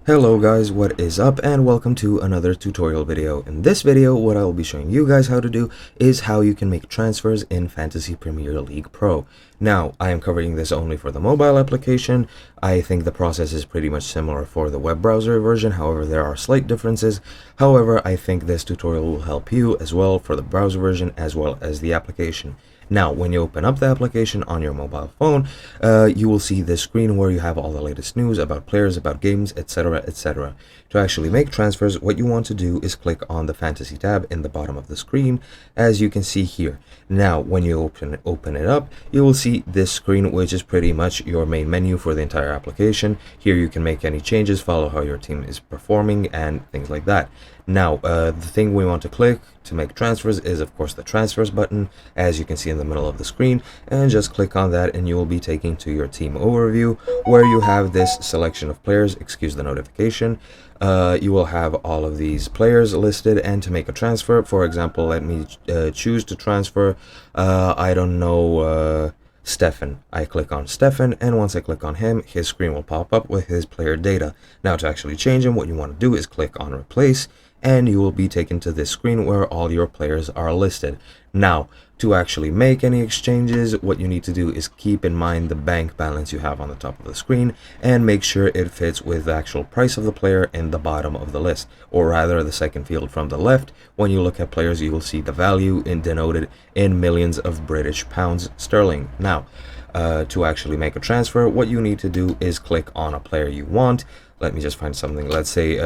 Hello guys, what is up, and welcome to another tutorial video. In this video, what I will be showing you guys how to do is how you can make transfers in Fantasy Premier League Pro. Now, I am covering this only for the mobile application. I think the process is pretty much similar for the web browser version, however there are slight differences. However, I think this tutorial will help you as well for the browser version as well as the application. Now, when you open up the application on your mobile phone, you will see this screen where you have all the latest news about players, about games, etc, etc. To actually make transfers, what you want to do is click on the Fantasy tab in the bottom of the screen, as you can see here. Now, when you open it up, you will see this screen, which is pretty much your main menu for the entire application. Here you can make any changes, follow how your team is performing, and things like that. Now, the thing we want to click to make transfers is, of course, the transfers button, as you can see in the middle of the screen, and just click on that and you will be taken to your team overview, where you have this selection of players. Excuse the notification. You will have all of these players listed, and to make a transfer, for example, let me choose to transfer, I don't know, Stefan. I click on Stefan, and once I click on him, his screen will pop up with his player data. Now, to actually change him, what you want to do is click on replace, and you will be taken to this screen where all your players are listed. Now, to actually make any exchanges, what you need to do is keep in mind the bank balance you have on the top of the screen, and make sure it fits with the actual price of the player in the bottom of the list, or rather the second field from the left. When you look at players, you will see the value denoted in millions of British pounds sterling. Now, to actually make a transfer, what you need to do is click on a player you want. Let me just find something. Let's say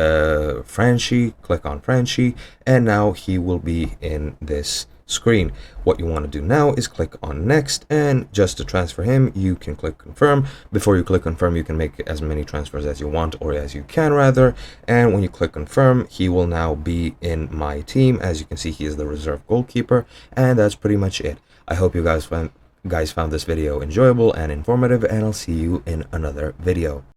Franchi. Click on Franchi, and now he will be in this screen. What you want to do now is click on next, and just to transfer him, you can click confirm. Before you click confirm, you can make as many transfers as you want, or as you can rather, and when you click confirm, he will now be in my team. As you can see, he is the reserve goalkeeper, and that's pretty much it. I hope you guys found this video enjoyable and informative, and I'll see you in another video.